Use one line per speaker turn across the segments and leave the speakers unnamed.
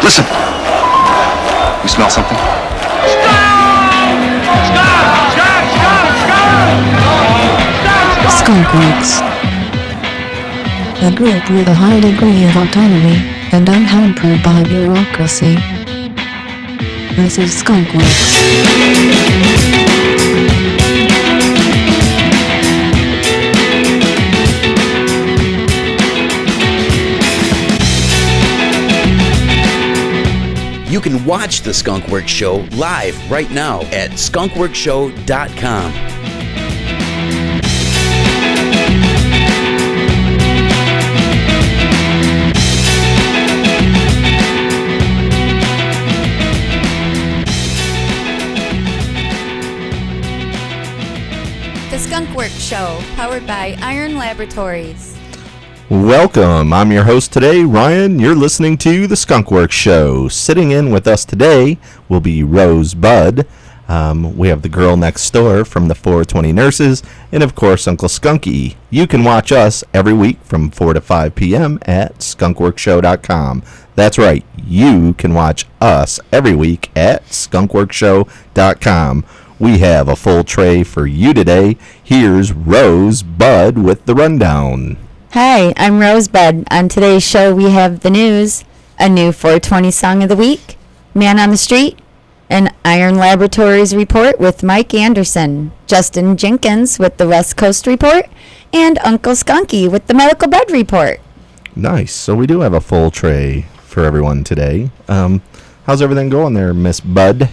Listen. You smell something?
Skunk Works. A group with a high degree of autonomy and unhampered by bureaucracy. This is Skunk Works.
You can watch the Skunk Works Show live right now at skunkworkshow.com.
The Skunk Works Show, powered by Iron Laboratories.
Welcome. I'm your host today, Ryan. You're listening to The Skunk Works Show. Sitting in with us today will be Rosebud. We have the girl next door from the 420 Nurses, and of course, Uncle Skunky. You can watch us every week from 4 to 5 p.m. at skunkworkshow.com. That's right. You can watch us every week at skunkworkshow.com. We have a full tray for you today. Here's Rosebud with the rundown.
Hi, I'm Rosebud. On today's show, we have the news, a new 420 Song of the Week, Man on the Street, an Iron Laboratories report with Mike Anderson, Justin Jenkins with the West Coast report, and Uncle Skunky with the Medical Bed report.
Nice. So we do have a full tray for everyone today. How's everything going there, Miss Bud?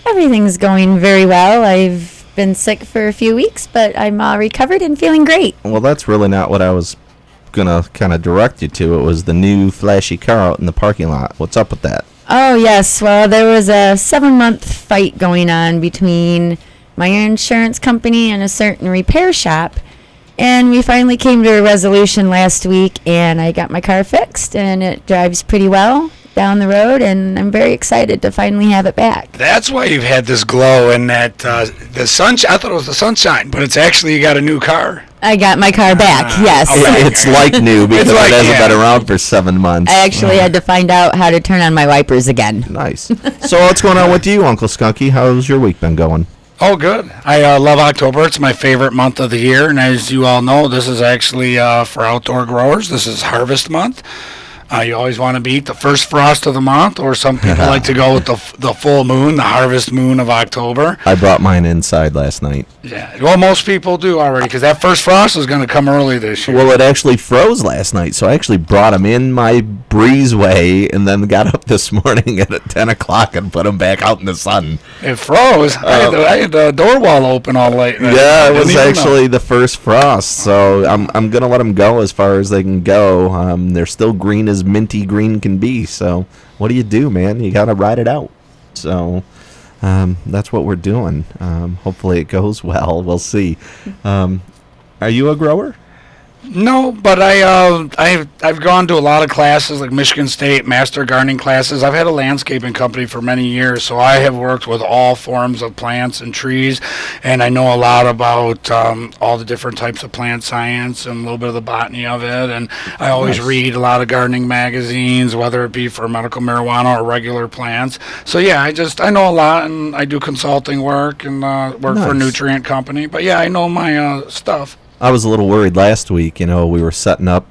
Everything's going very well. I've been sick for a few weeks, but I'm all recovered and feeling great.
Well, that's really not what I was gonna kind of direct you to. It was the new flashy car out in the parking lot. What's up with that?
Oh, yes. Well, there was a 7-month fight going on between my insurance company and a certain repair shop, and we finally came to a resolution last week, and I got my car fixed, and it drives pretty well down the road, and I'm very excited to finally have it back.
That's why you've had this glow and that the sunshine. I thought it was the sunshine, but it's actually you got a new car.
I got my car back, yes.
okay.
It's like new because
like,
it hasn't
yeah.
been around for 7 months.
I actually had to find out how to turn on my wipers again.
Nice. So what's going on with you, Uncle Skunky? How's your week been going?
Oh, good. I love October. It's my favorite month of the year, and as you all know, this is actually for outdoor growers. This is harvest month. You always want to beat the first frost of the month, or some people like to go with the full moon, the harvest moon of October.
I brought mine inside last night.
Yeah, well, most people do already, because that first frost is going to come early this year.
Well, it actually froze last night, so I actually brought them in my breezeway and then got up this morning at 10 o'clock and put them back out in the sun.
It froze. I had the door wall open all late.
Yeah, it was actually the first frost, so I'm going to let them go as far as they can go. They're still green as minty green can be, so what do, man? You got to ride it out. So that's what we're doing. Hopefully it goes well. We'll see. Are you a grower?
No, but I've gone to a lot of classes like Michigan State Master Gardening classes. I've had a landscaping company for many years, so I have worked with all forms of plants and trees, and I know a lot about all the different types of plant science and a little bit of the botany of it. And I always read a lot of gardening magazines, whether it be for medical marijuana or regular plants. So yeah, I know a lot, and I do consulting work and work for a nutrient company. But yeah, I know my stuff.
I was a little worried last week. We were setting up.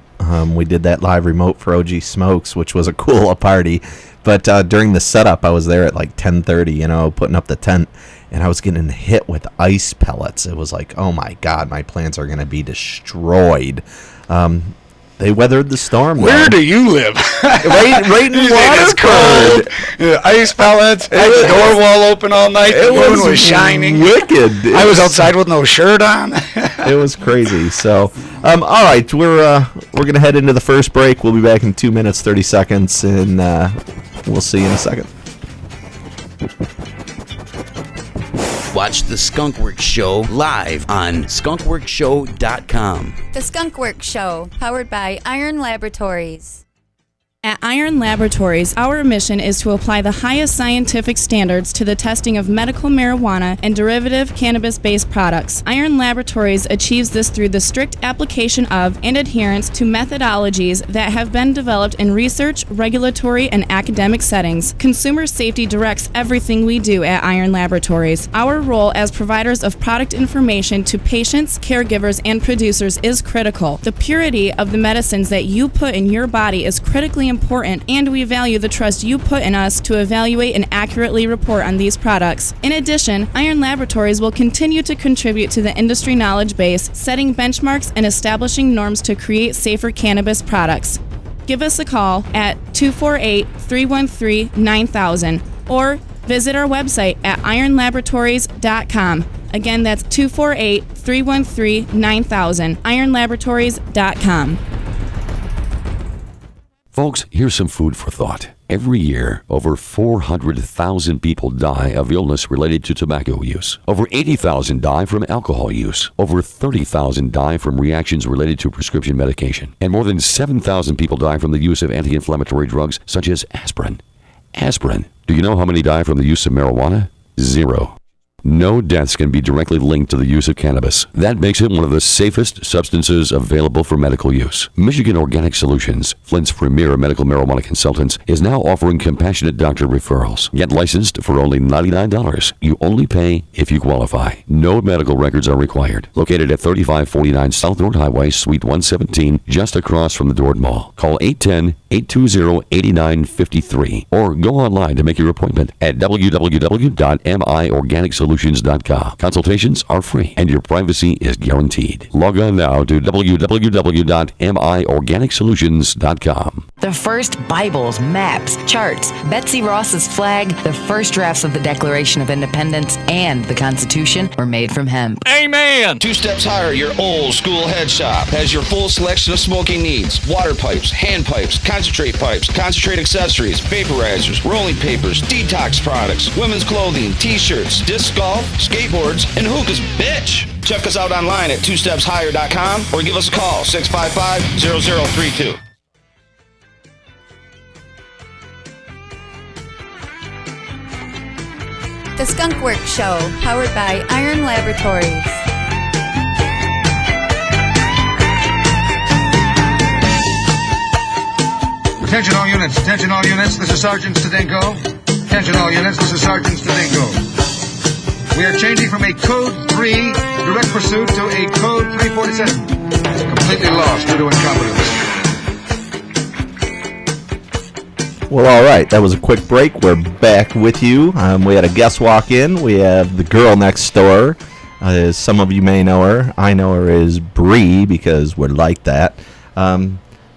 We did that live remote for OG Smokes, which was a cool party. But during the setup, I was there at like 10:30, putting up the tent, and I was getting hit with ice pellets. It was like, oh my God, my plants are going to be destroyed. They weathered the storm.
Where do you live?
right in
It's
Waterford.
cold. Ice pellets. Had the door wall open all night. The moon was shining.
Wicked.
I was outside with no shirt on.
It was crazy. So, all right, we're gonna head into the first break. We'll be back in 2 minutes 30 seconds, and we'll see you in a second.
Watch the Skunk Works Show live on skunkworkshow.com.
The Skunk Works Show, powered by Iron Laboratories.
At Iron Laboratories, our mission is to apply the highest scientific standards to the testing of medical marijuana and derivative cannabis-based products. Iron Laboratories achieves this through the strict application of and adherence to methodologies that have been developed in research, regulatory, and academic settings. Consumer safety directs everything we do at Iron Laboratories. Our role as providers of product information to patients, caregivers, and producers is critical. The purity of the medicines that you put in your body is critically important, and we value the trust you put in us to evaluate and accurately report on these products. In addition, Iron Laboratories will continue to contribute to the industry knowledge base, setting benchmarks and establishing norms to create safer cannabis products. Give us a call at 248-313-9000 or visit our website at ironlaboratories.com. Again, that's 248-313-9000, ironlaboratories.com.
Folks, here's some food for thought. Every year, over 400,000 people die of illness related to tobacco use. Over 80,000 die from alcohol use. Over 30,000 die from reactions related to prescription medication. And more than 7,000 people die from the use of anti-inflammatory drugs such as aspirin. Aspirin. Do you know how many die from the use of marijuana? 0. No deaths can be directly linked to the use of cannabis. That makes it one of the safest substances available for medical use. Michigan Organic Solutions, Flint's premier medical marijuana consultants, is now offering compassionate doctor referrals. Get licensed for only $99. You only pay if you qualify. No medical records are required. Located at 3549 South North Highway, Suite 117, just across from the Dord Mall. Call 810-820-8953 or go online to make your appointment at www.miorganicsolutions.com. Consultations are free and your privacy is guaranteed. Log on now to www.miorganicsolutions.com.
The first Bibles, maps, charts, Betsy Ross's flag, the first drafts of the Declaration of Independence, and the Constitution were made from hemp.
Amen! 2 Steps Higher, your old school head shop, has your full selection of smoking needs. Water pipes, hand pipes, concentrate accessories, vaporizers, rolling papers, detox products, women's clothing, t-shirts, disc golf, skateboards, and hookahs, bitch! Check us out online at 2stepshigher.com or give us a call, 655-0032.
The Skunk Work Show, powered by Iron Laboratories.
Attention all units, this is Sergeant Stadenko. Attention all units, this is Sergeant Stadenko. We are changing from a Code 3 direct pursuit to a Code 347. Completely lost due to incompetence.
Well, all right. That was a quick break. We're back with you. We had a guest walk in. We have the girl next door. As some of you may know her. I know her as Bree because we're like that.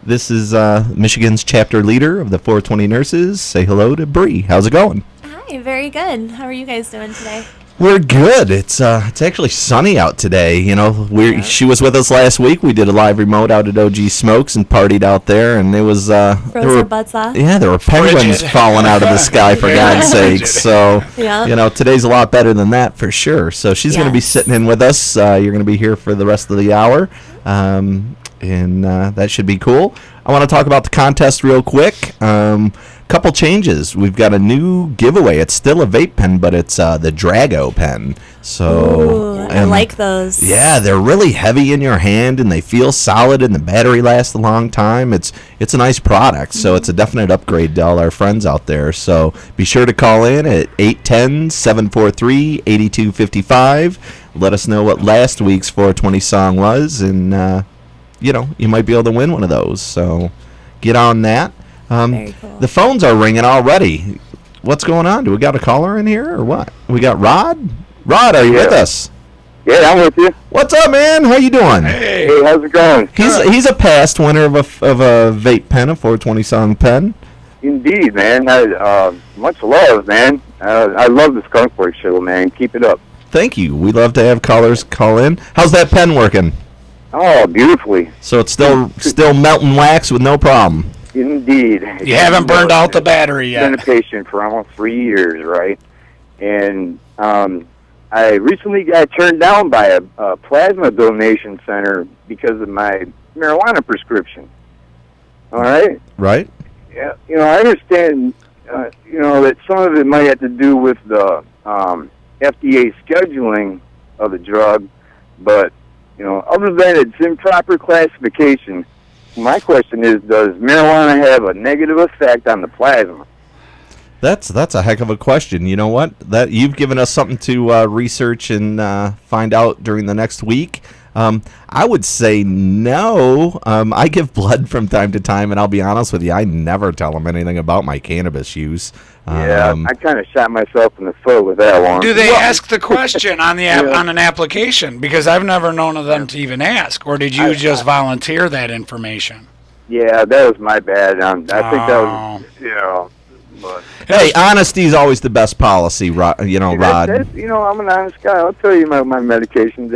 This is Michigan's chapter leader of the 420 Nurses. Say hello to Bree. How's it going?
Hi, very good. How are you guys doing today?
We're good. It's actually sunny out today. You know, she was with us last week. We did a live remote out at OG Smokes and partied out there, and it was
froze our butts off.
Yeah, there were penguins falling out of the sky for God's sakes. So you know, today's a lot better than that for sure. So she's going to be sitting in with us. You're going to be here for the rest of the hour, and that should be cool. I want to talk about the contest real quick. Couple changes. We've got a new giveaway. It's still a vape pen, but it's the Drago pen. So
I like those.
Yeah, they're really heavy in your hand and they feel solid and the battery lasts a long time. It's a nice product, so it's a definite upgrade to all our friends out there. So be sure to call in at 810-743-8255. Let us know what last week's 420 song was, and you know, you might be able to win one of those. So get on that.
Very cool.
The phones are ringing already. What's going on? Do we got a caller in here or what? We got Rod? Rod, are you with us?
Yeah, I'm with you.
What's up, man? How you doing?
Hey, how's it going?
He's a past winner of a vape pen, a 420 song pen.
Indeed, man. Much love, man. I love the Skunk Work show, man. Keep it up.
Thank you. We love to have callers call in. How's that pen working?
Oh, beautifully.
So it's still melting wax with no problem.
Indeed.
You haven't burned out the battery yet.
I've been a patient for almost 3 years, right? And I recently got turned down by a plasma donation center because of my marijuana prescription. All right?
Right.
Yeah, I understand, that some of it might have to do with the FDA scheduling of the drug, but, other than its improper classification, my question is, does marijuana have a negative effect on the plasma?
That's a heck of a question. You know what? That you've given us something to research and find out during the next week. I would say no. I give blood from time to time, and I'll be honest with you, I never tell them anything about my cannabis use.
Yeah, I kind of shot myself in the foot with that one.
Do they ask the question on the on an application? Because I've never known of them to even ask. Or did you just volunteer that information?
Yeah, that was my bad. I think that was, But
hey, honesty is always the best policy, Rod. Rod.
I'm an honest guy. I'll tell you my medications.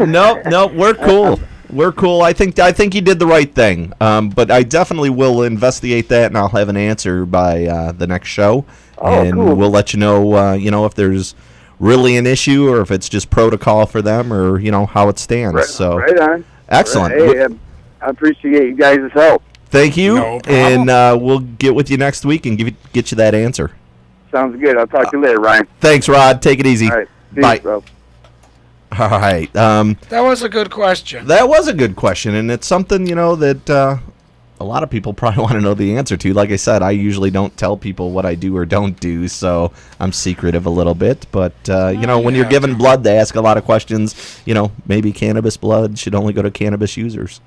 No, we're cool. We're cool. I think you did the right thing. But I definitely will investigate that, and I'll have an answer by the next show. And
cool.
We'll let you know, if there's really an issue or if it's just protocol for them or, how it stands.
Right on.
Excellent.
Hey, I appreciate you guys' help.
Thank you,
No problem.
and we'll get with you next week and get you that answer.
Sounds good. I'll talk to you later, Ryan.
Thanks, Rod. Take it easy.
All right.
Bye.
Bro.
All right.
That was a good question.
That was a good question, and it's something, that a lot of people probably want to know the answer to. Like I said, I usually don't tell people what I do or don't do, so I'm secretive a little bit. But, when you're given blood, they ask a lot of questions. Maybe cannabis blood should only go to cannabis users.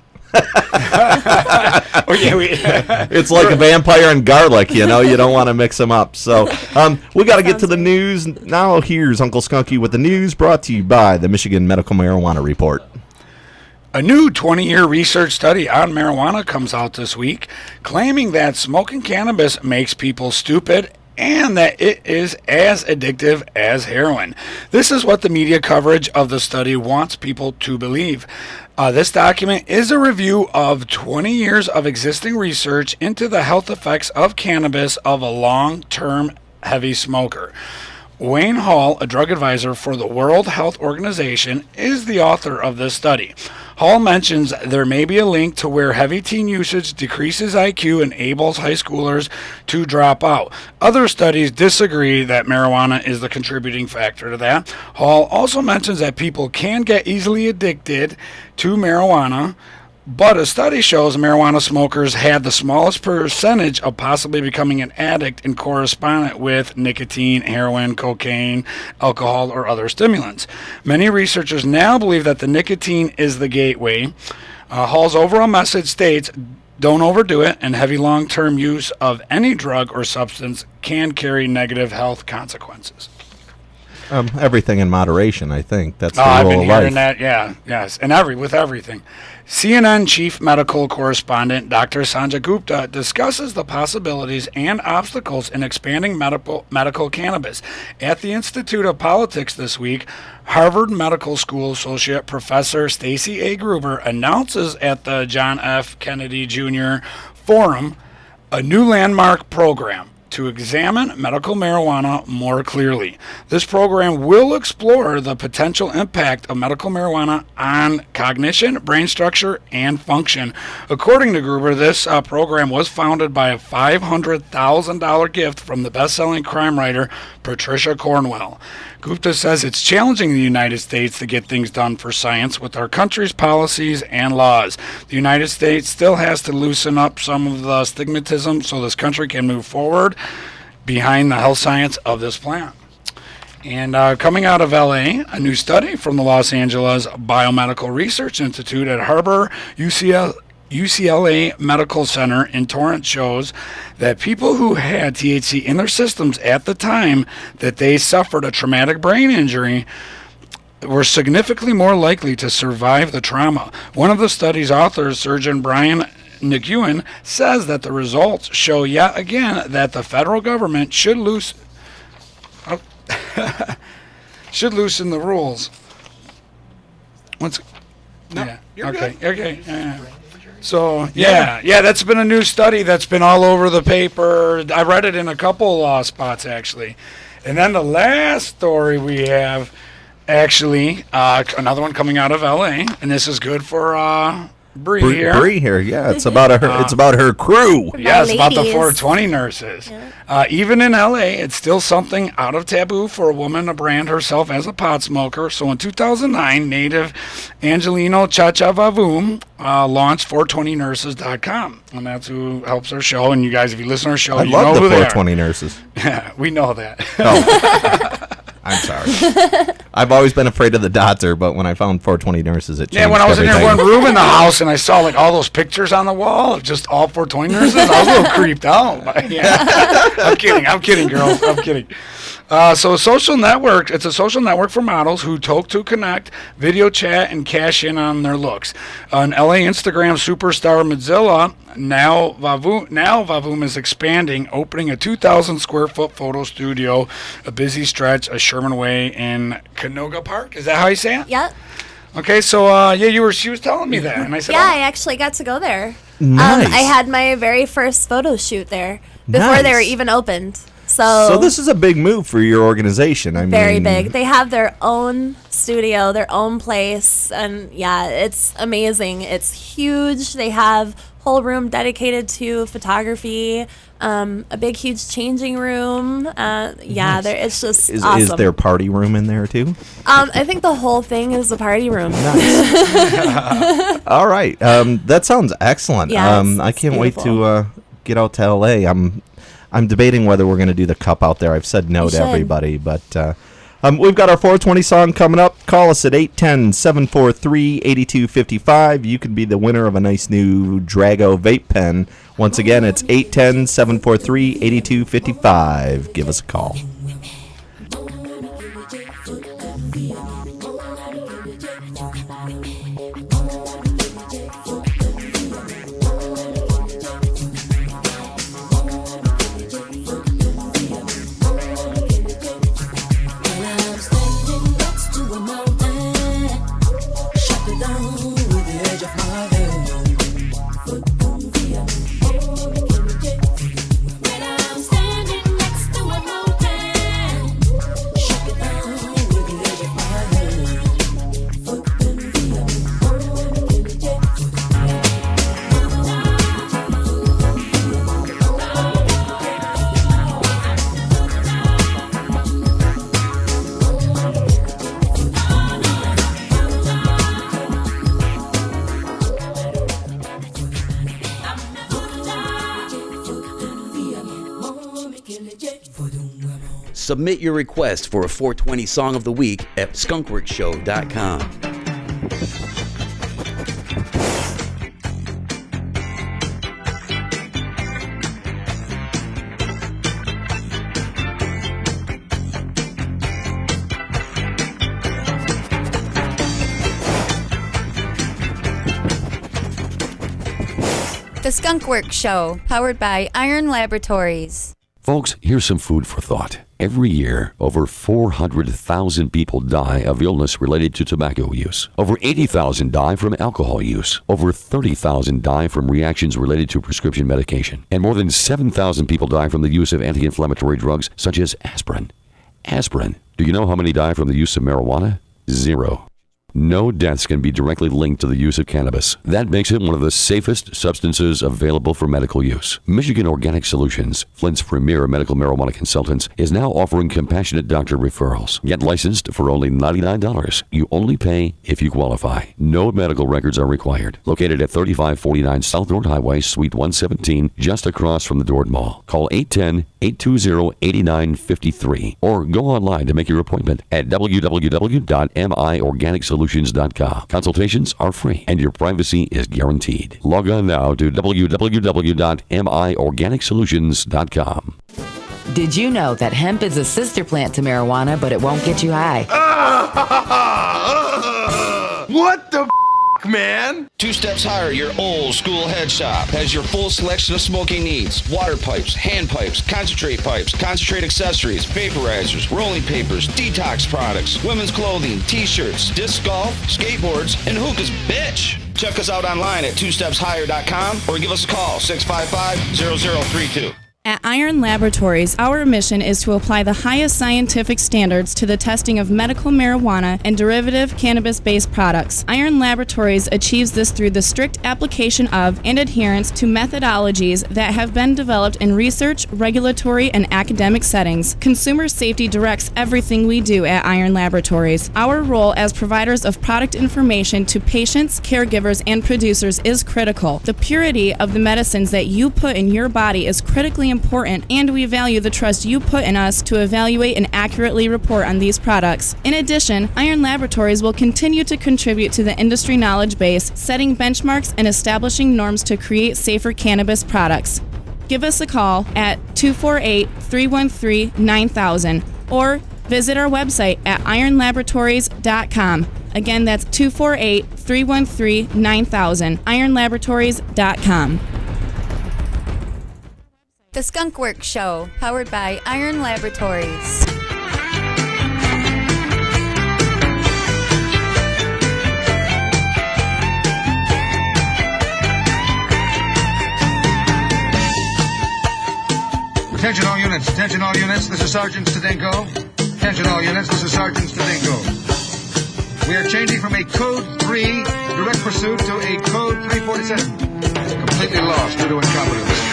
It's like a vampire and garlic, you don't want to mix them up. So we got to get to the news. Now here's Uncle Skunky with the news, brought to you by the Michigan Medical Marijuana Report.
A new 20-year research study on marijuana comes out this week, claiming that smoking cannabis makes people stupid and that it is as addictive as heroin. This is what the media coverage of the study wants people to believe. This document is a review of 20 years of existing research into the health effects of cannabis of a long-term heavy smoker. Wayne Hall, a drug advisor for the World Health Organization, is the author of this study. Hall mentions there may be a link to where heavy teen usage decreases IQ and enables high schoolers to drop out. Other studies disagree that marijuana is the contributing factor to that. Hall also mentions that people can get easily addicted to marijuana, but a study shows marijuana smokers had the smallest percentage of possibly becoming an addict and correspondent with nicotine, heroin, cocaine, alcohol, or other stimulants. Many researchers now believe that the nicotine is the gateway. Hall's overall message states, don't overdo it, and heavy long-term use of any drug or substance can carry negative health consequences.
Everything in moderation, I think. That's the
I've
rule
been
of
hearing
life.
that, yes, and with everything. CNN chief medical correspondent Dr. Sanjay Gupta discusses the possibilities and obstacles in expanding medical cannabis. At the Institute of Politics this week, Harvard Medical School Associate Professor Stacy A. Gruber announces at the John F. Kennedy Jr. Forum a new landmark program to examine medical marijuana more clearly. This program will explore the potential impact of medical marijuana on cognition, brain structure, and function. According to Gruber, this program was founded by a $500,000 gift from the best-selling crime writer Patricia Cornwell. Gupta says it's challenging the United States to get things done for science with our country's policies and laws. The United States still has to loosen up some of the stigmatism so this country can move forward behind the health science of this plant. And coming out of LA, a new study from the Los Angeles Biomedical Research Institute at Harbor UCLA Medical Center in Torrance shows that people who had THC in their systems at the time that they suffered a traumatic brain injury were significantly more likely to survive the trauma. One of the study's authors, Surgeon Brian Nguyen, says that the results show yet again that the federal government should loosen the rules. So, that's been a new study that's been all over the paper. I read it in a couple spots, actually. And then the last story we have, actually, another one coming out of L.A., and this is good for Bree here.
Bree here. Yeah, it's about her. It's about her crew.
Yeah, it's about the
ladies.
420 nurses. Even in LA, it's still something out of taboo for a woman to brand herself as a pot smoker. So in 2009, native Angelino Chacha Vavoom launched 420nurses.com. And that's who helps our show. And you guys, if you listen to our show,
I
you
love
know
the
who they
420 nurses.
are. We know that.
Oh. I'm sorry. I've always been afraid of the doctor, but when I found 420 nurses, it changed
Yeah, when I was
everything.
in there one room in the house and I saw like all those pictures on the wall of just all 420 nurses, I was a little creeped out. But, yeah. I'm kidding, girls. I'm kidding. So a social network, it's a social network for models who talk to connect, video chat, and cash in on their looks. On LA Instagram superstar Mozilla, now Vavoom is expanding, opening a 2,000 square foot photo studio, a busy stretch of Sherman Way in Canoga Park. Is that how you say it?
Yep.
Okay, so she was telling me that, and I said,
Yeah, I actually got to go there.
Nice.
I had my very first photo shoot there before they were
Nice.
even opened. So
this is a big move for your organization. I
very
mean,
big. They have their own studio, their own place, and yeah, it's amazing. It's huge. They have whole room dedicated to photography, a big, huge changing room. Yeah, it's just awesome.
Is there party room in there too?
I think the whole thing is a party room.
All right, that sounds excellent.
Yeah,
I
it's
can't wait
beautiful.
to get out to LA. I'm debating whether we're going to do the cup out there. I've said no
You
to
should.
everybody, but we've got our 420 song coming up. Call us at 810-743-8255. You could be the winner of a nice new Drago vape pen. Once again, it's 810-743-8255. Give us a call.
Submit your request for a 420 Song of the Week at skunkworkshow.com.
The Skunk Works Show, powered by Iron Laboratories.
Folks, here's some food for thought. Every year, over 400,000 people die of illness related to tobacco use. Over 80,000 die from alcohol use. Over 30,000 die from reactions related to prescription medication. And more than 7,000 people die from the use of anti-inflammatory drugs such as aspirin. Aspirin. Do you know how many die from the use of marijuana? 0. No deaths can be directly linked to the use of cannabis. That makes it one of the safest substances available for medical use. Michigan Organic Solutions, Flint's premier medical marijuana consultants, is now offering compassionate doctor referrals. Get licensed for only $99. You only pay if you qualify. No medical records are required. Located at 3549 South Dort Highway, Suite 117, just across from the Dort Mall. Call 810-820-8953 or go online to make your appointment at www.miorganicsolutions.com. Consultations are free and your privacy is guaranteed. Log on now to www.miorganicsolutions.com.
Did you know that hemp is a sister plant to marijuana, but it won't get you high?
What the man? 2 Steps Higher, your old school head shop, has your full selection of smoking needs. Water pipes, hand pipes, concentrate accessories, vaporizers, rolling papers, detox products, women's clothing, t-shirts, disc golf, skateboards, and hookahs, bitch. Check us out online at twostepshigher.com or give us a call, 655-0032.
At Iron Laboratories, our mission is to apply the highest scientific standards to the testing of medical marijuana and derivative cannabis-based products. Iron Laboratories achieves this through the strict application of and adherence to methodologies that have been developed in research, regulatory, and academic settings. Consumer safety directs everything we do at Iron Laboratories. Our role as providers of product information to patients, caregivers, and producers is critical. The purity of the medicines that you put in your body is critically important, and we value the trust you put in us to evaluate and accurately report on these products. In addition, Iron Laboratories will continue to contribute to the industry knowledge base, setting benchmarks and establishing norms to create safer cannabis products. Give us a call at 248-313-9000 or visit our website at ironlaboratories.com. Again, that's 248-313-9000, ironlaboratories.com.
The Skunk Works Show, powered by Iron Laboratories.
Attention all units, attention all units, this is Sergeant Stadenko. Attention all units, this is Sergeant Stadenko. We are changing from a Code 3 direct pursuit to a Code 347. Completely lost due to incompetence.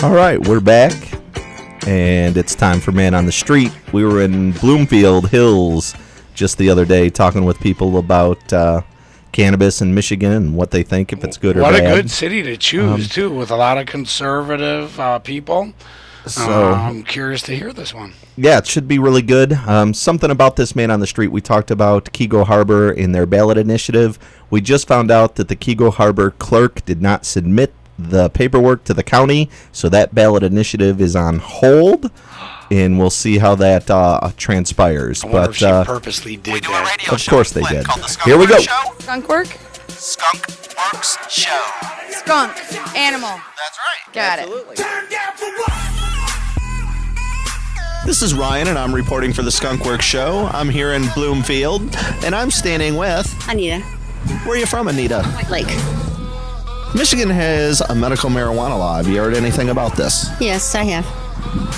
All right, we're back, and it's time for Man on the Street. We were in Bloomfield Hills just the other day talking with people about cannabis in Michigan and what they think, if it's good or bad.
What a good city to choose, too, with a lot of conservative people.
So
I'm curious to hear this one.
Yeah, it should be really good. Something about this Man on the Street, we talked about Kidjo Harbor in their ballot initiative. We just found out that the Kidjo Harbor clerk did not submit the paperwork to the county, so that ballot initiative is on hold, and we'll see how that transpires.
I wonder
But
if she purposely did that.
of course they did. Here we go.
Skunk work?
Skunk Works Show.
Skunk. Animal.
That's right.
Got it.
This is Ryan, and I'm reporting for the Skunk Works Show. I'm here in Bloomfield, and I'm standing with
Anita.
Where are you from, Anita?
White Lake.
Michigan has a medical marijuana law. Have you heard anything about this?
Yes, I have.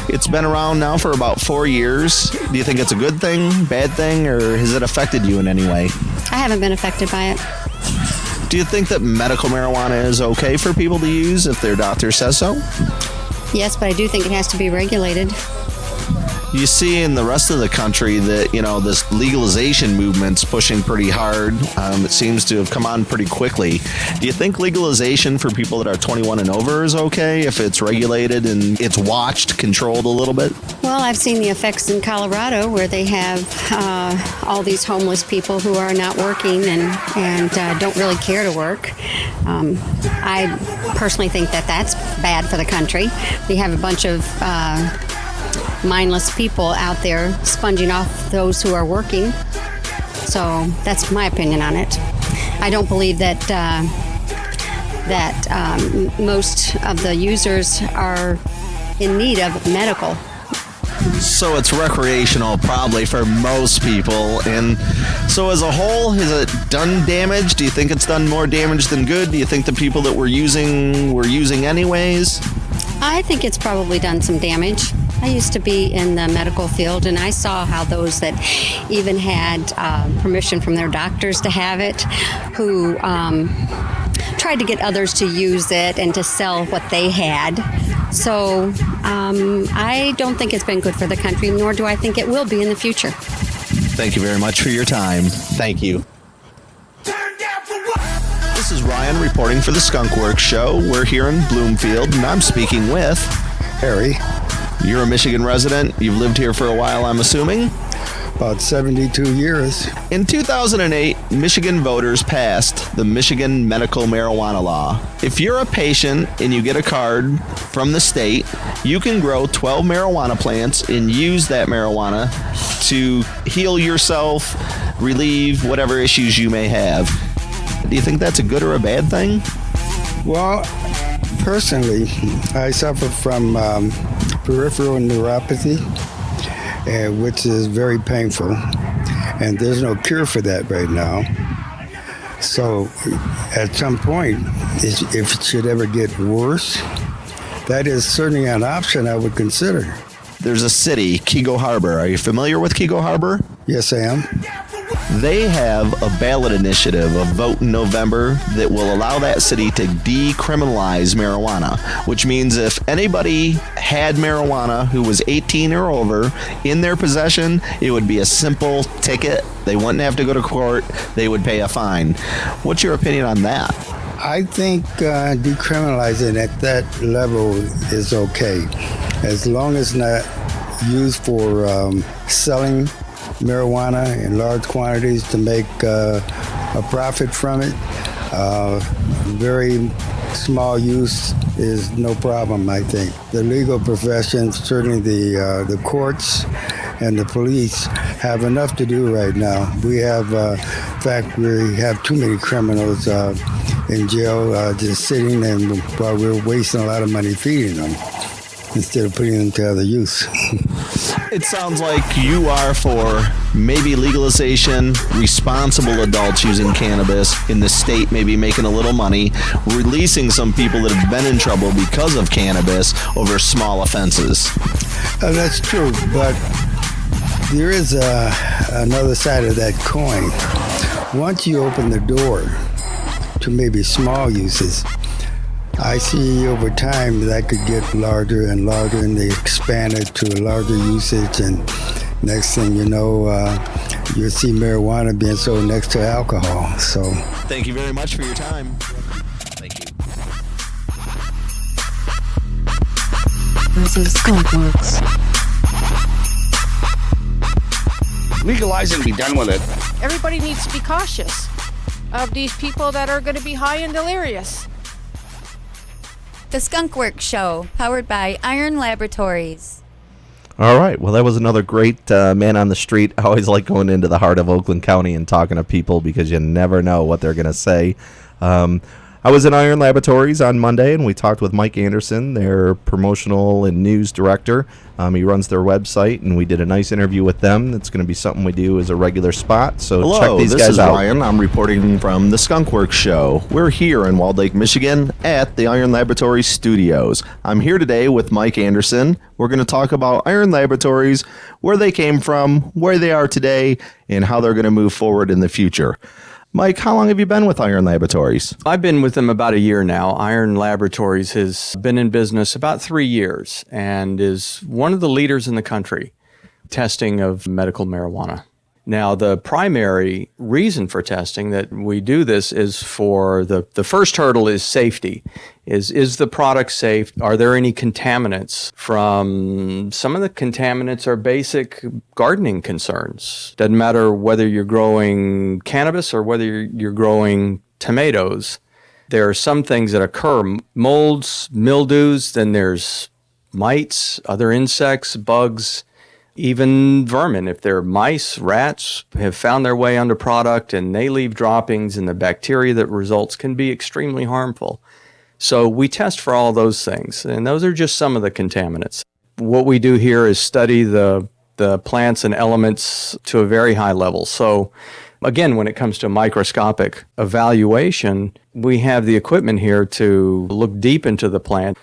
It's been around now for about 4 years. Do you think it's a good thing, bad thing, or has it affected you in any way?
I haven't been affected by it.
Do you think that medical marijuana is okay for people to use if their doctor says so?
Yes, but I do think it has to be regulated.
You see in the rest of the country that, this legalization movement's pushing pretty hard. It seems to have come on pretty quickly. Do you think legalization for people that are 21 and over is okay if it's regulated and it's watched, controlled a little bit?
Well, I've seen the effects in Colorado where they have all these homeless people who are not working and don't really care to work. I personally think that that's bad for the country. We have a bunch of mindless people out there sponging off those who are working. So that's my opinion on it. I don't believe that most of the users are in need of medical.
So it's recreational probably for most people. And so as a whole, has it done damage? Do you think it's done more damage than good? Do you think the people that were using anyways?
I think it's probably done some damage. I used to be in the medical field, and I saw how those that even had permission from their doctors to have it, who tried to get others to use it and to sell what they had. So I don't think it's been good for the country, nor do I think it will be in the future.
Thank you very much for your time. Thank you. This is Ryan reporting for the Skunk Works Show. We're here in Bloomfield, and I'm speaking with
Harry.
You're a Michigan resident. You've lived here for a while, I'm assuming?
About 72 years.
In 2008, Michigan voters passed the Michigan medical marijuana law. If you're a patient and you get a card from the state, you can grow 12 marijuana plants and use that marijuana to heal yourself, relieve whatever issues you may have. Do you think that's a good or a bad thing?
Well, personally, I suffer from peripheral neuropathy, which is very painful, and there's no cure for that right now. So at some point, if it should ever get worse, that is certainly an option I would consider.
There's a city, Kidjo Harbor. Are you familiar with Kidjo Harbor?
Yes, I am.
They have a ballot initiative, a vote in November, that will allow that city to decriminalize marijuana, which means if anybody had marijuana who was 18 or over in their possession, it would be a simple ticket. They wouldn't have to go to court. They would pay a fine. What's your opinion on that?
I think decriminalizing at that level is okay, as long as not used for selling marijuana in large quantities to make a profit from it. Very small use is no problem, I think. The legal profession, certainly the courts and the police, have enough to do right now. We have, in fact, we have too many criminals in jail just sitting, and while we're wasting a lot of money feeding them instead of putting them to other use.
It sounds like you are for maybe legalization, responsible adults using cannabis in the state, maybe making a little money, releasing some people that have been in trouble because of cannabis over small offenses.
That's true, but there is another side of that coin. Once you open the door to maybe small uses, I see over time that could get larger and larger, and they expand it to a larger usage, and next thing you know, you'll see marijuana being sold next to alcohol. So,
thank you very much for your time. Thank you.
This is Skunk Works.
Legalize it and be done with it.
Everybody needs to be cautious of these people that are going to be high and delirious.
The Skunk Works Show, powered by Iron Laboratories.
All right. Well, that was another great man on the street. I always like going into the heart of Oakland County and talking to people because you never know what they're going to say. I was at Iron Laboratories on Monday, and we talked with Mike Anderson, their promotional and news director. He runs their website, and we did a nice interview with them. It's going to be something we do as a regular spot, so
Hello,
check these
this
guys
is
out.
Ryan. I'm reporting from the Skunk Works Show. We're here in Walled Lake, Michigan at the Iron Laboratories studios. I'm here today with Mike Anderson. We're going to talk about Iron Laboratories, where they came from, where they are today, and how they're going to move forward in the future. Mike, how long have you been with Iron Laboratories?
I've been with them about a year now. Iron Laboratories has been in business about 3 years and is one of the leaders in the country testing of medical marijuana. Now, the primary reason for testing that we do this is for the first hurdle is safety. Is the product safe? Are there any contaminants? From some of the contaminants are basic gardening concerns. Doesn't matter whether you're growing cannabis or whether you're growing tomatoes. There are some things that occur, molds, mildews, then there's mites, other insects, bugs, even vermin. If they're mice, rats have found their way onto product and they leave droppings, and the bacteria that results can be extremely harmful. So we test for all those things, and those are just some of the contaminants. What we do here is study the plants and elements to a very high level. So again, when it comes to microscopic evaluation, we have the equipment here to look deep into the plant.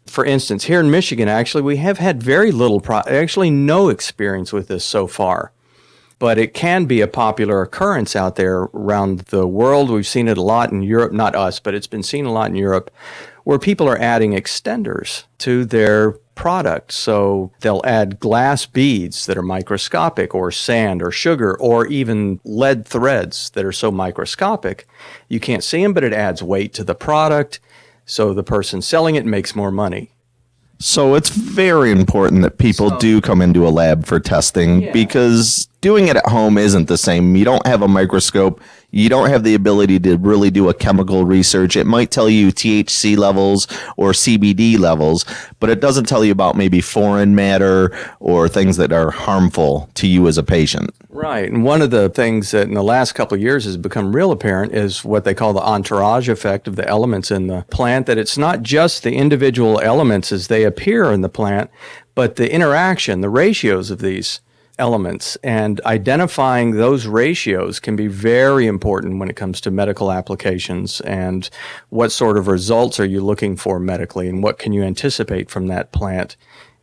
For instance, here in Michigan, actually, we have had very little, actually no experience with this so far. But it can be a popular occurrence out there around the world. We've seen it a lot in Europe, not us, but it's been seen a lot in Europe, where people are adding extenders to their product. So they'll add glass beads that are microscopic, or sand or sugar, or even lead threads that are so microscopic you can't see them, but it adds weight to the product. So the person selling it makes more money.
So it's very important that people do come into a lab for testing, because doing it at home isn't the same. You don't have a microscope. You don't have the ability to really do a chemical research. It might tell you THC levels or CBD levels, but it doesn't tell you about maybe foreign matter or things that are harmful to you as a patient.
Right. And one of the things that in the last couple of years has become real apparent is what they call the entourage effect of the elements in the plant, that it's not just the individual elements as they appear in the plant, but the interaction, the ratios of these elements, and identifying those ratios can be very important when it comes to medical applications and what sort of results are you looking for medically and what can you anticipate from that plant.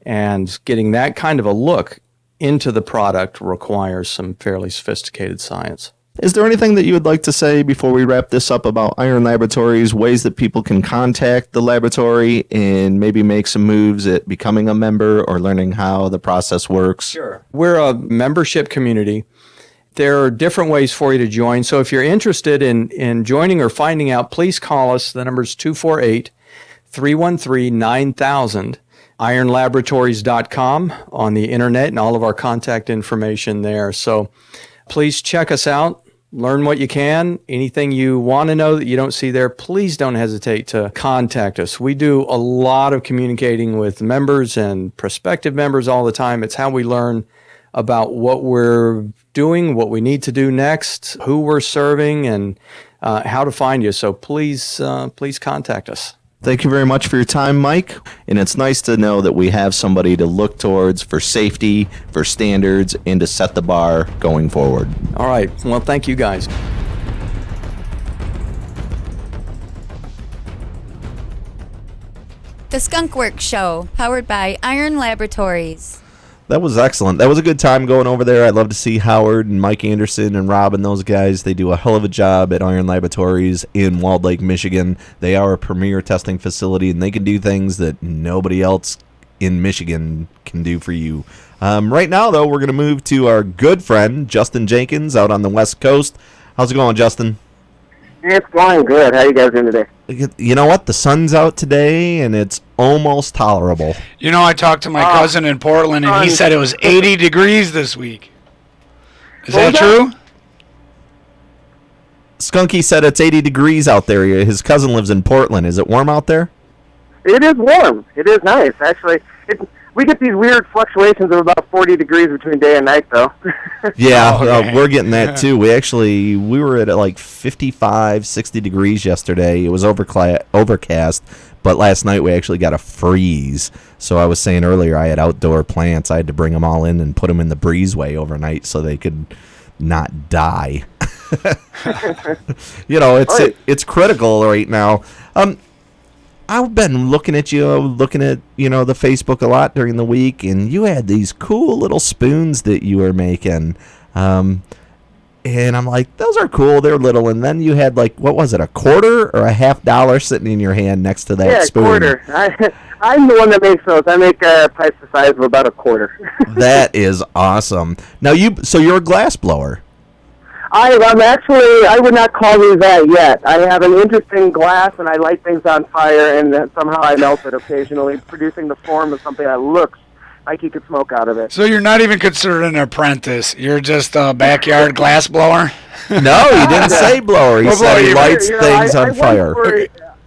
And getting that kind of a look into the product requires some fairly sophisticated science.
Is there anything that you would like to say before we wrap this up about Iron Laboratories, ways that people can contact the laboratory and maybe make some moves at becoming a member or learning how the process works?
Sure. We're a membership community. There are different ways for you to join. So if you're interested in joining or finding out, please call us. The number is 248-313-9000. IronLaboratories.com on the internet and all of our contact information there. So please check us out. Learn what you can. Anything you want to know that you don't see there, please don't hesitate to contact us. We do a lot of communicating with members and prospective members all the time. It's how we learn about what we're doing, what we need to do next, who we're serving, and how to find you. So please contact us.
Thank you very much for your time, Mike. And it's nice to know that we have somebody to look towards for safety, for standards, and to set the bar going forward.
All right. Well, thank you, guys.
The Skunk Works Show, powered by Iron Laboratories.
That was excellent. That was a good time going over there. I'd love to see Howard and Mike Anderson and Rob and those guys. They do a hell of a job at Iron Laboratories in Walled Lake, Michigan. They are a premier testing facility, and they can do things that nobody else in Michigan can do for you. Right now, though, we're going to move to our good friend, Justin Jenkins, out on the West Coast. How's it going, Justin?
It's going good. How you guys doing today?
You know what? The sun's out today, and it's almost tolerable.
You know, I talked to my cousin in Portland, and he said it was 80 degrees this week. Is that true?
Skunky said it's 80 degrees out there. His cousin lives in Portland. Is it warm out there?
It is warm. It is nice, actually. We get these weird fluctuations of about 40 degrees between day and night, though.
Yeah, we're getting that, too. We were at like 55, 60 degrees yesterday. It was overcast, but last night we actually got a freeze. So I was saying earlier I had outdoor plants. I had to bring them all in and put them in the breezeway overnight so they could not die. It's critical right now. I've been looking at the Facebook a lot during the week, and you had these cool little spoons that you were making. And I'm like, those are cool. They're little. And then you had, like, what was it, a quarter or a $50 sitting in your hand next to that spoon?
Yeah, quarter. I'm the one that makes those. I make a price the size of about a quarter.
That is awesome. Now, you're a glass blower.
I would not call me that yet. I have an interesting glass, and I light things on fire, and then somehow I melt it occasionally, producing the form of something that looks like you could smoke out of it.
So you're not even considered an apprentice. You're just a backyard glass blower?
No, he didn't say blower. He said he lights things on fire.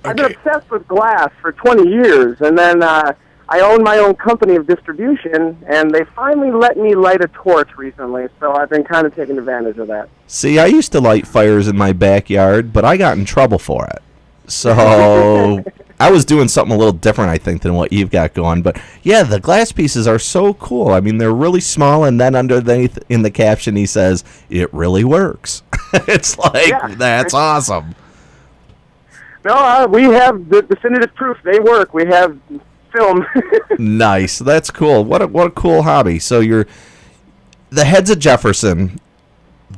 I've been obsessed with glass for 20 years, and then I own my own company of distribution, and they finally let me light a torch recently, so I've been kind of taking advantage of that.
See, I used to light fires in my backyard, but I got in trouble for it. So I was doing something a little different, I think, than what you've got going. But, yeah, the glass pieces are so cool. I mean, they're really small, and then underneath in the caption he says, it really works. It's like, That's awesome.
No, we have the definitive proof. They work. We have film.
Nice. That's cool. What a cool hobby. So the Heads of Jefferson,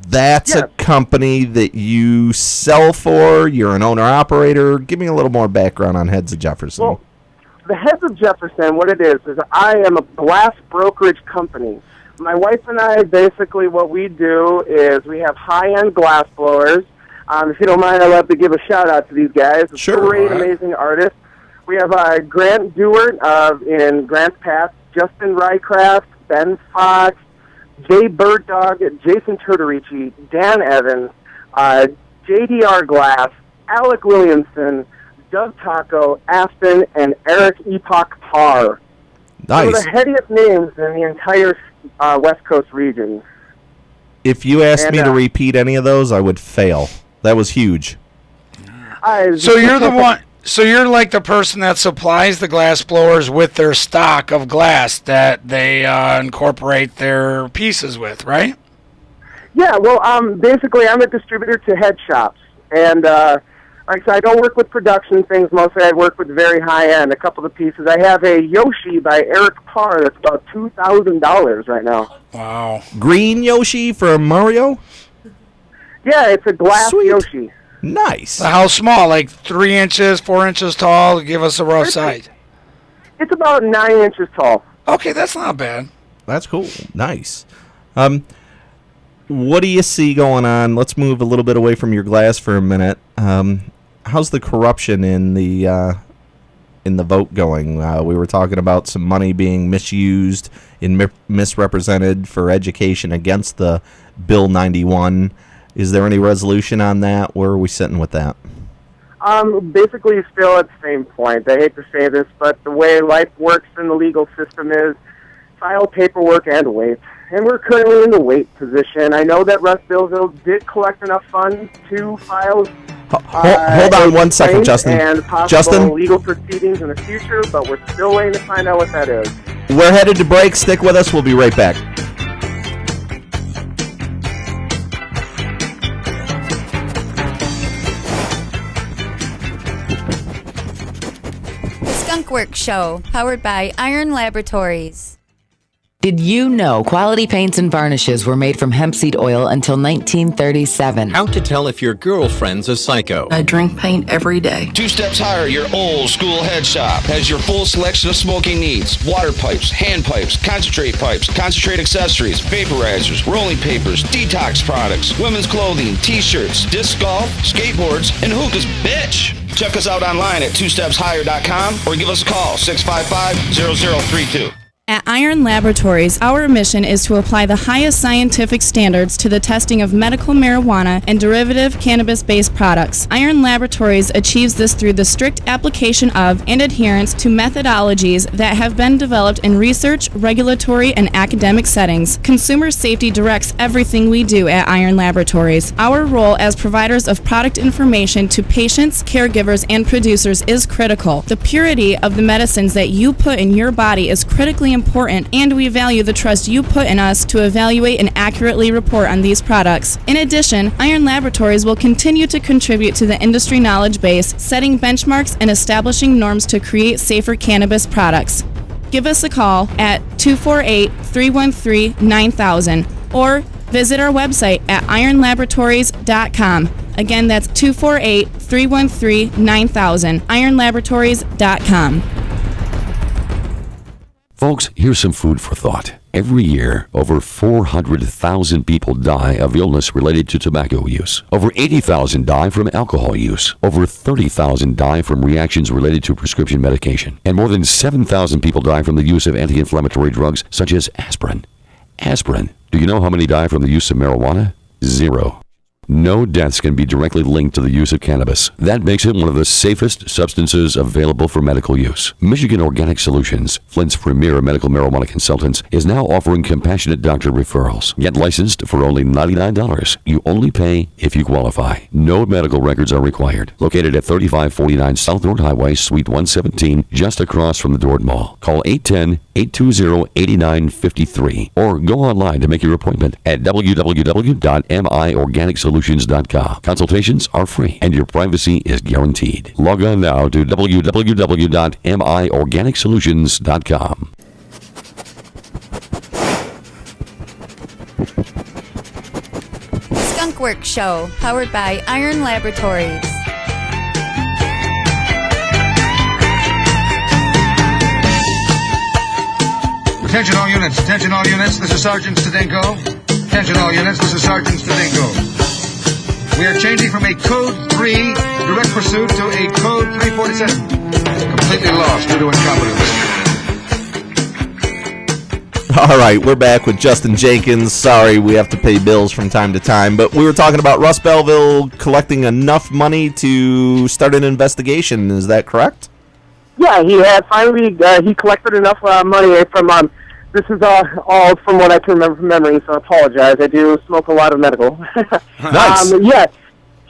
that's a company that you sell for. You're an owner-operator. Give me a little more background on Heads of Jefferson.
Well, the Heads of Jefferson, what it is I am a glass brokerage company. My wife and I, basically what we do is we have high-end glass blowers. If you don't mind, I'd love to give a shout-out to these guys.
Sure.
Great, amazing artists. We have Grant Dewart in Grants Pass, Justin Rycraft, Ben Fox, Jay Birddog, Jason Turtorici, Dan Evans, JDR Glass, Alec Williamson, Doug Taco, Aspen, and Eric Epoch Parr.
Nice.
Some of the headiest names in the entire West Coast region.
If you asked me to repeat any of those, I would fail. That was huge.
So you're the one. So you're like the person that supplies the glass blowers with their stock of glass that they incorporate their pieces with, right?
Yeah, well, basically I'm a distributor to head shops. And like I said, I don't work with production things. Mostly I work with very high-end. A couple of pieces. I have a Yoshi by Eric Parr that's about $2,000 right now.
Wow.
Green Yoshi from Mario?
Yeah, it's a glass
Sweet.
Yoshi.
Nice.
How small? Like 3 inches, 4 inches tall? Give us a rough size.
It's about 9 inches tall.
Okay, that's not bad.
That's cool. Nice. What do you see going on? Let's move a little bit away from your glass for a minute. How's the corruption in the vote going? We were talking about some money being misused and misrepresented for education against the Bill 91. Is there any resolution on that? Where are we sitting with that?
Basically still at the same point. I hate to say this, but the way life works in the legal system is file paperwork and wait. And we're currently in the wait position. I know that Russ Billville did collect enough funds to file
Hold on one second, Justin.
And possible legal proceedings in the future, but we're still waiting to find out what that is.
We're headed to break. Stick with us. We'll be right back.
The Skunk Works Show, powered by Iron Laboratories.
Did you know quality paints and varnishes were made from hemp seed oil until 1937?
How to tell if your girlfriend's a psycho.
I drink paint every day.
2 Steps Higher, your old school head shop, has your full selection of smoking needs. Water pipes, hand pipes, concentrate accessories, vaporizers, rolling papers, detox products, women's clothing, t-shirts, disc golf, skateboards, and hookahs, bitch! Check us out online at 2stepshigher.com or give us a call, 655-0032.
At Iron Laboratories, our mission is to apply the highest scientific standards to the testing of medical marijuana and derivative cannabis-based products. Iron Laboratories achieves this through the strict application of and adherence to methodologies that have been developed in research, regulatory, and academic settings. Consumer safety directs everything we do at Iron Laboratories. Our role as providers of product information to patients, caregivers, and producers is critical. The purity of the medicines that you put in your body is critically important, and we value the trust you put in us to evaluate and accurately report on these products. In addition, Iron Laboratories will continue to contribute to the industry knowledge base, setting benchmarks and establishing norms to create safer cannabis products. Give us a call at 248-313-9000 or visit our website at ironlaboratories.com. Again, that's 248-313-9000, ironlaboratories.com.
Folks, here's some food for thought. Every year, over 400,000 people die of illness related to tobacco use. Over 80,000 die from alcohol use. Over 30,000 die from reactions related to prescription medication. And more than 7,000 people die from the use of anti-inflammatory drugs such as aspirin. Aspirin. Do you know how many die from the use of marijuana? 0. No deaths can be directly linked to the use of cannabis. That makes it one of the safest substances available for medical use. Michigan Organic Solutions, Flint's premier medical marijuana consultants, is now offering compassionate doctor referrals. Get licensed for only $99. You only pay if you qualify. No medical records are required. Located at 3549 South North Highway, Suite 117, just across from the Dord Mall. Call 810-820-8953 or go online to make your appointment at www.miorganicsolutions.com. Consultations are free and your privacy is guaranteed. Log on now to www.miorganicsolutions.com.
Skunk Works Show, powered by Iron Laboratories.
Attention all units, this is Sergeant Stadenko. Attention all units, this is Sergeant Stadenko. We are changing from a Code 3 direct pursuit to a Code 347. Completely lost due to incompetence.
All right, we're back with Justin Jenkins. Sorry, we have to pay bills from time to time, but we were talking about Russ Belleville collecting enough money to start an investigation. Is that correct?
Yeah, he had finally, he collected enough money from, this is all from what I can remember from memory, so I apologize. I do smoke a lot of medical.
Nice.
Yeah,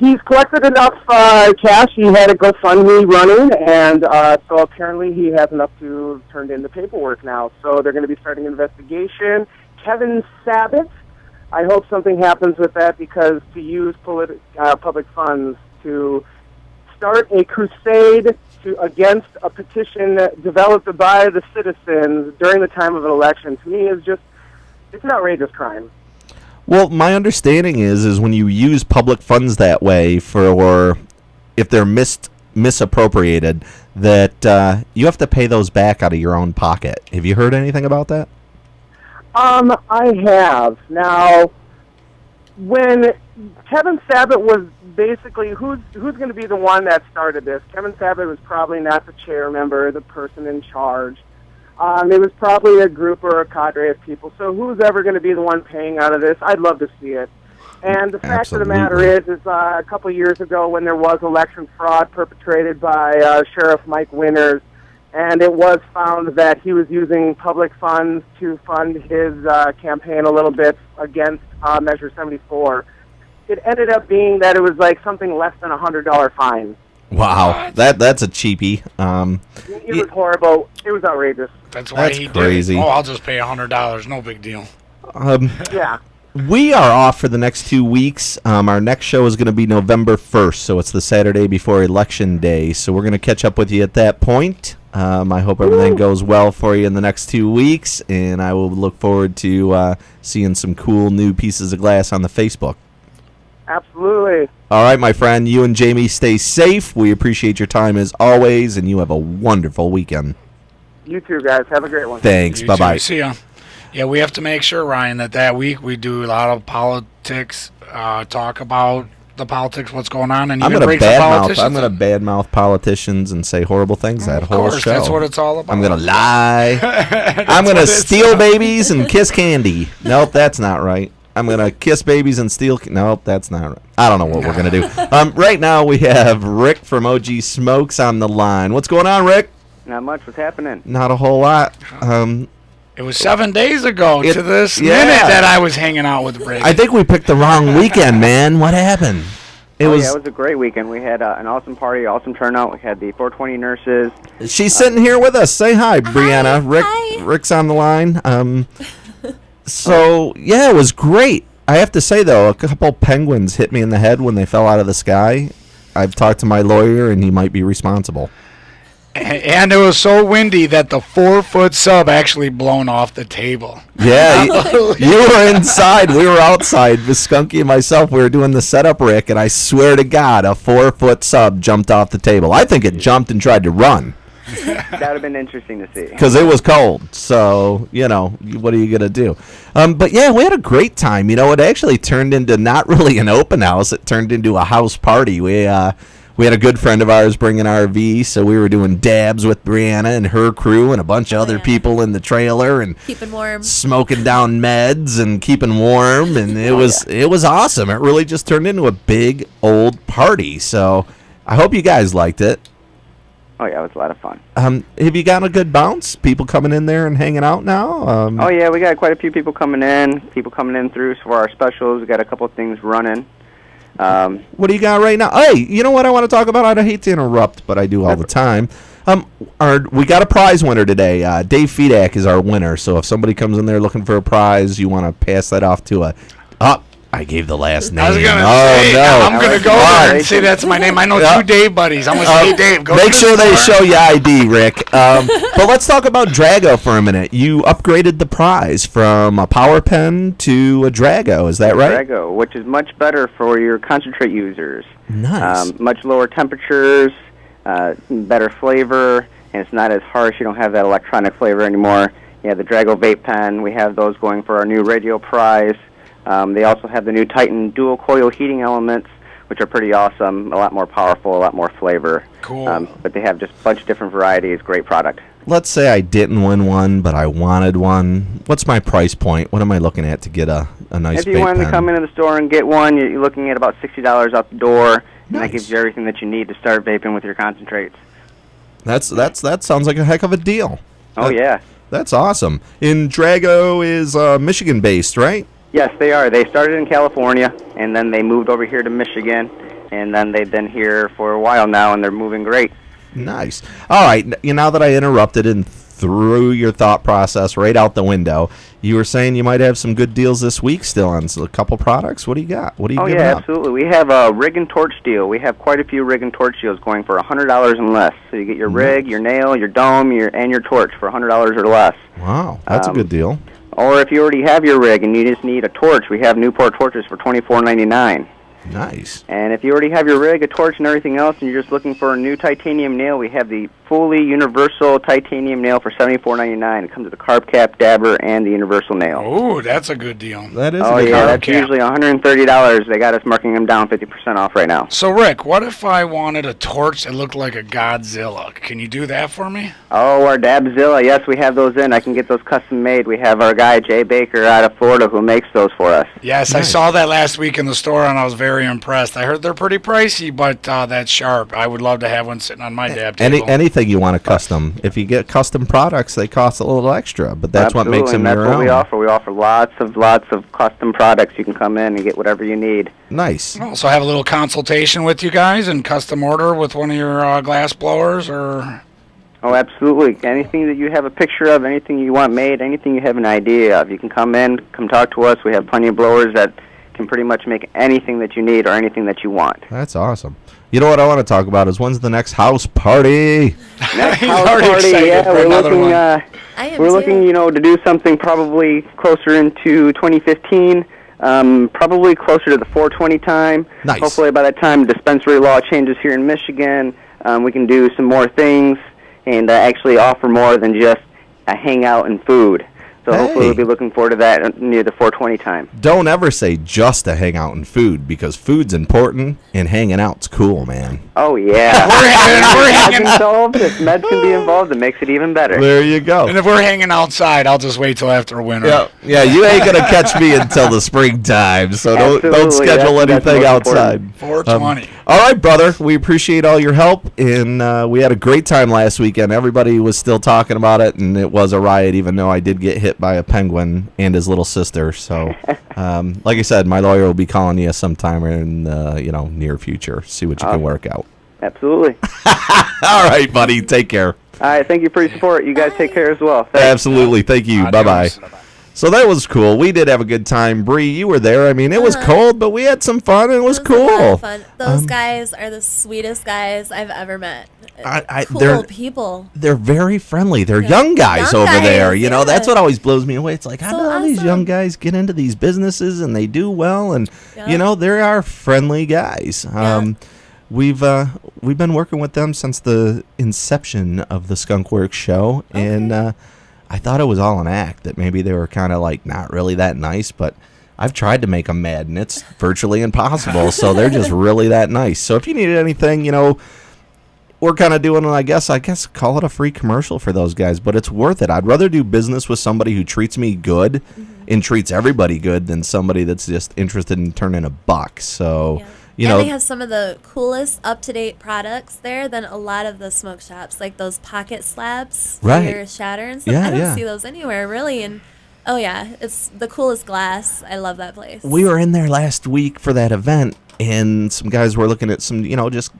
he's collected enough cash. He had a GoFundMe running, and so apparently he has enough to turn in the paperwork now. So they're going to be starting an investigation. Kevin Sabbath, I hope something happens with that, because to use public funds to start a crusade against a petition developed by the citizens during the time of an election, to me, is just, it's an outrageous crime.
Well, my understanding is when you use public funds that way for, if they're misappropriated, that you have to pay those back out of your own pocket. Have you heard anything about that?
I have. Now, when Kevin Sabbath was basically, who's going to be the one that started this? Kevin Sabbath was probably not the chair member, the person in charge. It was probably a group or a cadre of people. So who's ever going to be the one paying out of this? I'd love to see it. And the fact of the matter is a couple of years ago when there was election fraud perpetrated by Sheriff Mike Winters, and it was found that he was using public funds to fund his campaign a little bit against Measure 74. It ended up being that it was like something less than $100 fine.
Wow, that's a cheapie.
It was horrible. It was outrageous.
That's why he
crazy.
did it. Oh, I'll just pay $100. No big deal.
Yeah.
We are off for the next 2 weeks. Our next show is going to be November 1st, so it's the Saturday before Election Day. So we're going to catch up with you at that point. I hope everything goes well for you in the next 2 weeks, and I will look forward to seeing some cool new pieces of glass on the Facebook.
Absolutely.
All right, my friend. You and Jamie stay safe. We appreciate your time as always, and you have a wonderful weekend.
You too, guys. Have a great one.
Thanks. Bye-bye.
See ya. Yeah, we have to make sure, Ryan, that week we do a lot of politics, talk about the politics, what's going on, and
I'm
even
going
bring some politicians.
to badmouth politicians and say horrible things that whole
course,
show.
that's what it's all about.
I'm going to lie. I'm going to steal babies and kiss candy. Nope, that's not right. I'm going to kiss babies and steal... Nope, that's not right. I don't know what we're going to do. Right now we have Rick from OG Smokes on the line. What's going on, Rick?
Not much. What's happening?
Not a whole lot.
It was 7 days ago to this minute that I was hanging out with Rick.
I think we picked the wrong weekend, man. What happened?
It was a great weekend. We had an awesome party, awesome turnout. We had the 420 nurses.
She's sitting here with us. Say hi, Brianna. Rick's on the line. So, yeah, it was great. I have to say, though, a couple penguins hit me in the head when they fell out of the sky. I've talked to my lawyer, and he might be responsible.
And it was so windy that the 4-foot sub actually blown off the table.
Yeah, you were inside. We were outside. With Skunky and myself, we were doing the setup, Rick, and I swear to God, a 4-foot sub jumped off the table. I think it jumped and tried to run.
That would have been interesting to see.
Because it was cold. So, what are you going to do? But, yeah, we had a great time. It actually turned into not really an open house. It turned into a house party. We had a good friend of ours bring an RV, so we were doing dabs with Brianna and her crew and a bunch of other people in the trailer and
keeping warm,
smoking down meds and keeping warm, and it was awesome. It really just turned into a big old party. So I hope you guys liked it.
Oh yeah, it was a lot of fun.
Have you gotten a good bounce? People coming in there and hanging out now?
Oh yeah, we got quite a few people coming in. People coming in through for our specials. We got a couple of things running.
What do you got right now? Hey, you know what I want to talk about? I hate to interrupt, but I do all the time. We got a prize winner today. Dave Fedak is our winner. So if somebody comes in there looking for a prize, you want to pass that off to I gave the last name.
I was going to say, I'm going to go there and say that's my name. I know two Dave buddies. I'm going to say Dave. Go
make sure they show you ID, Rick. But let's talk about Drago for a minute. You upgraded the prize from a power pen to a Drago. Is that right?
Drago, which is much better for your concentrate users.
Nice.
Much lower temperatures, better flavor, and it's not as harsh. You don't have that electronic flavor anymore. You have the Drago vape pen. We have those going for our new radio prize. They also have the new Titan dual coil heating elements, which are pretty awesome, a lot more powerful, a lot more flavor.
Cool.
But they have just a bunch of different varieties. Great product.
Let's say I didn't win one, but I wanted one. What's my price point? What am I looking at to get a nice vape pen?
If you wanted to come into the store and get one, you're looking at about $60 out the door, and that gives you everything that you need to start vaping with your concentrates.
That sounds like a heck of a deal.
Oh, yeah.
That's awesome. And Drago is Michigan-based, right?
Yes, they are. They started in California, and then they moved over here to Michigan. and then they've been here for a while now, and they're moving great.
Nice. All right. Now that I interrupted and threw your thought process right out the window, you were saying you might have some good deals this week still on a couple products. What do you got? What are you giving up?
Absolutely. We have a rig and torch deal. We have quite a few rig and torch deals going for $100 and less. So you get your rig, your nail, your dome, and your torch for $100 or less.
Wow, that's a good deal.
Or if you already have your rig and you just need a torch, we have Newport torches for $24.99.
Nice.
And if you already have your rig, a torch, and everything else, and you're just looking for a new titanium nail, we have the fully universal titanium nail for $74.99. It comes with a carb cap, dabber, and the universal nail.
Oh, that's a good deal.
That is.
That's usually $130. They got us marking them down 50% off right now.
So, Rick, what if I wanted a torch that looked like a Godzilla? Can you do that for me?
Oh, our Dabzilla. Yes, we have those in. I can get those custom made. We have our guy, Jay Baker, out of Florida, who makes those for us.
Yes, nice. I saw that last week in the store, and I was very impressed. I heard they're pretty pricey, but that's sharp. I would love to have one sitting on my dab table.
Anything you want to custom. If you get custom products, they cost a little extra, but that's what makes them your own.
That's what we offer. We offer lots of custom products. You can come in and get whatever you need.
Nice.
So have a little consultation with you guys and custom order with one of your glass blowers, or...
Oh, absolutely. Anything that you have a picture of, anything you want made, anything you have an idea of, you can come in, come talk to us. We have plenty of blowers that can pretty much make anything that you need or anything that you want.
That's awesome. You know what I want to talk about is when's the next house party?
Next house party, yeah. We're looking, to do something probably closer into 2015. Probably closer to the 420 time.
Nice.
Hopefully by that time dispensary law changes here in Michigan. We can do some more things and actually offer more than just a hangout and food. So hopefully we'll be looking forward to that near the 420 time.
Don't ever say just to hang out and food, because food's important and hanging out's cool, man.
Oh, yeah.
we're hanging
involved. If meds can be involved, it makes it even better.
There you go.
And if we're hanging outside, I'll just wait till after winter.
Yeah, you ain't going to catch me until the springtime, so don't schedule anything outside.
420.
All right, brother. We appreciate all your help, and we had a great time last weekend. Everybody was still talking about it, and it was a riot, even though I did get hit by a penguin and his little sister. So, like I said, my lawyer will be calling you sometime in near future. See what you can work out.
Absolutely.
All right, buddy. Take care.
All right. Thank you for your support. You guys take care as well. Thanks.
Absolutely. Thank you. Bye-bye. So that was cool. We did have a good time. Bree, you were there. I mean, it was cold, but we had some fun, and it was cool.
A lot of fun. Those guys are the sweetest guys I've ever met. Cool people.
They're very friendly. They're young guys over there. You know, that's what always blows me away. It's like, how do all these young guys get into these businesses and they do well? And, they are friendly guys. We've been working with them since the inception of the Skunk Works show, and I thought it was all an act, that maybe they were kind of like not really that nice, but I've tried to make them mad, and it's virtually impossible. So they're just really that nice. So if you needed anything, we're kind of doing, I guess, call it a free commercial for those guys, but it's worth it. I'd rather do business with somebody who treats me good and treats everybody good than somebody that's just interested in turning a buck. So...
And they have some of the coolest up-to-date products there than a lot of the smoke shops, like those pocket slabs for your shatter and stuff. I don't see those anywhere, really. And, it's the coolest glass. I love that place.
We were in there last week for that event, and some guys were looking at some, just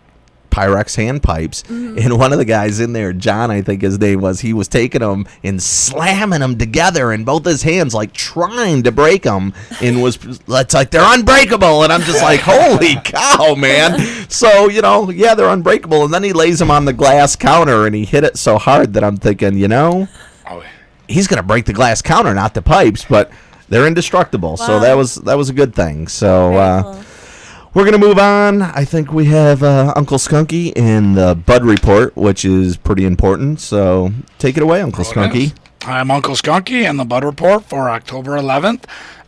Pyrex hand pipes. And one of the guys in there, John, I think his name was, he was taking them and slamming them together in both his hands, like trying to break them, and it's like they're unbreakable. And I'm just like, holy cow, man. So, they're unbreakable. And then he lays them on the glass counter, and he hit it so hard that I'm thinking, he's going to break the glass counter, not the pipes, but they're indestructible. Wow. So that was a good thing. So, we're going to move on. I think we have Uncle Skunky in the Bud Report, which is pretty important. So take it away, Uncle Skunky.
I'm Uncle Skunky and the Bud Report for October 11th.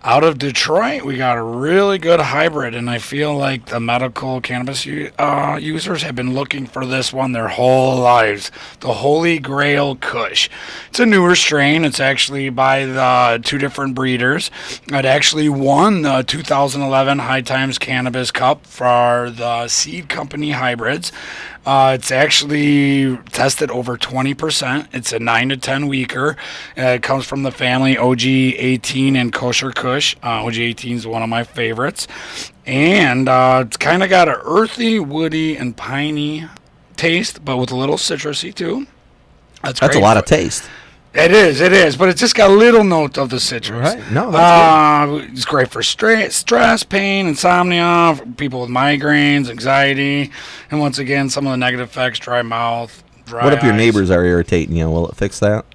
Out of Detroit, we got a really good hybrid, and I feel like the medical cannabis users have been looking for this one their whole lives. The Holy Grail Kush. It's a newer strain. It's actually by the two different breeders. It actually won the 2011 High Times Cannabis Cup for the Seed Company hybrids. It's actually tested over 20%. It's a 9 to 10 weeker. It comes from the family OG 18 and Kosher Kush. OG 18 is one of my favorites. And it's kind of got an earthy, woody, and piney taste, but with a little citrusy too. That's
a lot of taste.
It is, but it's just got a little note of the citrus.
Right. No, that's good.
It's great for stress, pain, insomnia, for people with migraines, anxiety, and once again, some of the negative effects: dry mouth, dry
What if your
eyes.
neighbors are irritating you? Will it fix that?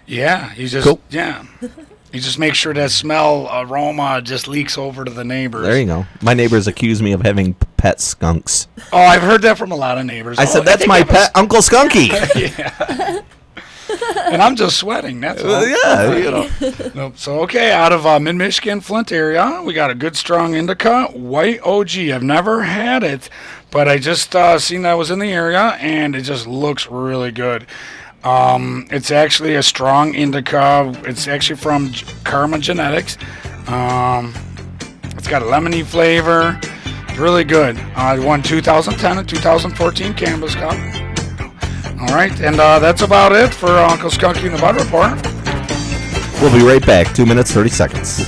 Yeah, you just
Cool.
You just make sure that smell aroma just leaks over to the neighbors.
There you go. My neighbors accuse me of having pet skunks.
Oh, I've heard that from a lot of neighbors.
I said, that's my pet, Uncle Skunky.
Yeah. And I'm just sweating. That's all.
Yeah, you know.
Nope. So, okay, out of mid-Michigan, Flint area, we got a good, strong indica, white OG. I've never had it, but I just seen that was in the area, and it just looks really good. It's actually a strong indica. It's actually from Karma Genetics. It's got a lemony flavor. It's really good. It won 2010 and 2014 Cannabis Cup. All right, and that's about it for Uncle Skunky and the Bud Report.
We'll be right back. 2 minutes, 30 seconds.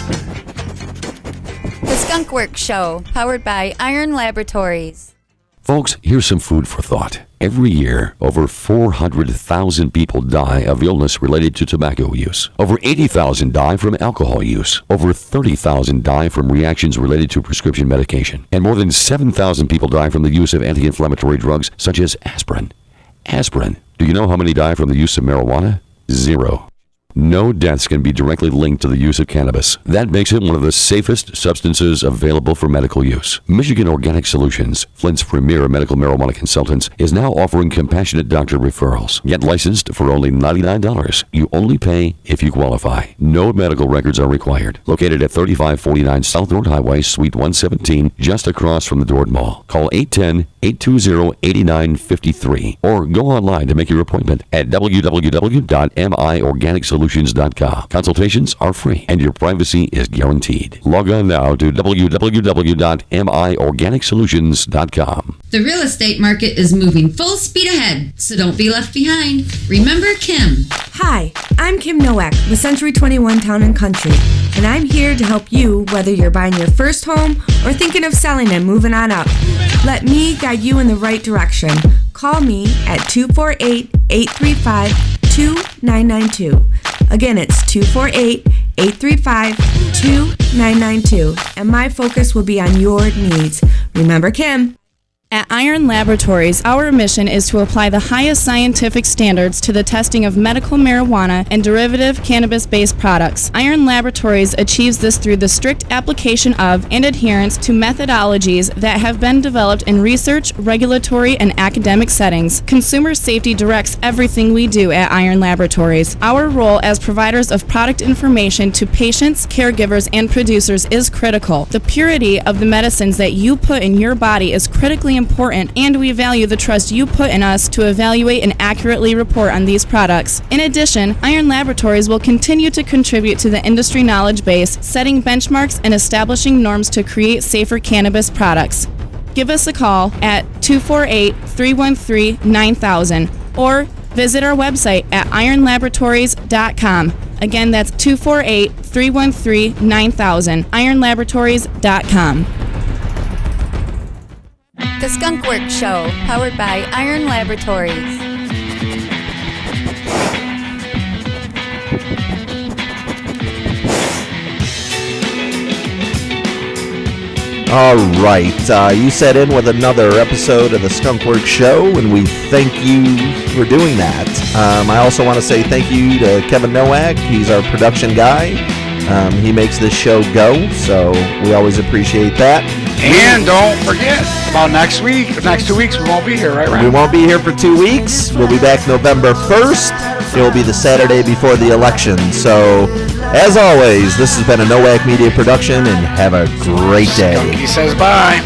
The Skunk Works Show, powered by Iron Laboratories.
Folks, here's some food for thought. Every year, over 400,000 people die of illness related to tobacco use. Over 80,000 die from alcohol use. Over 30,000 die from reactions related to prescription medication. And more than 7,000 people die from the use of anti-inflammatory drugs such as aspirin. Aspirin. Do you know how many die from the use of marijuana? 0. No deaths can be directly linked to the use of cannabis. That makes it one of the safest substances available for medical use. Michigan Organic Solutions, Flint's premier medical marijuana consultants, is now offering compassionate doctor referrals. Get licensed for only $99. You only pay if you qualify. No medical records are required. Located at 3549 South North Highway, Suite 117, just across from the Dord Mall. Call 810-820-8953 or go online to make your appointment at www.miorganicsolutions.com. Consultations are free and your privacy is guaranteed. Log on now to www.miorganicsolutions.com.
The real estate market is moving full speed ahead, so don't be left behind. Remember Kim.
Hi, I'm Kim Nowak with Century 21 Town and Country, and I'm here to help you whether you're buying your first home or thinking of selling and moving on up. Let me guide you in the right direction. Call me at 248-835-2992. Again, it's 248-835-2992, and my focus will be on your needs. Remember Kim.
At Iron Laboratories, our mission is to apply the highest scientific standards to the testing of medical marijuana and derivative cannabis-based products. Iron Laboratories achieves this through the strict application of and adherence to methodologies that have been developed in research, regulatory, and academic settings. Consumer safety directs everything we do at Iron Laboratories. Our role as providers of product information to patients, caregivers, and producers is critical. The purity of the medicines that you put in your body is critically important, and we value the trust you put in us to evaluate and accurately report on these products. In addition, Iron Laboratories will continue to contribute to the industry knowledge base, setting benchmarks and establishing norms to create safer cannabis products. Give us a call at 248-313-9000 or visit our website at ironlaboratories.com. Again, that's 248-313-9000, ironlaboratories.com.
The Skunk Works Show, powered by Iron Laboratories.
All right, you set in with another episode of the Skunk Works Show, and we thank you for doing that. I also want to say thank you to Kevin Nowak. He's our production guy. He makes this show go, so we always appreciate that.
And don't forget about next week. The next 2 weeks we won't be here, right, Ryan?
We won't be here for 2 weeks. We'll be back November 1st. It will be the Saturday before the election. So, as always, this has been a Nowak Media production, and have a great day.
Skunky says bye.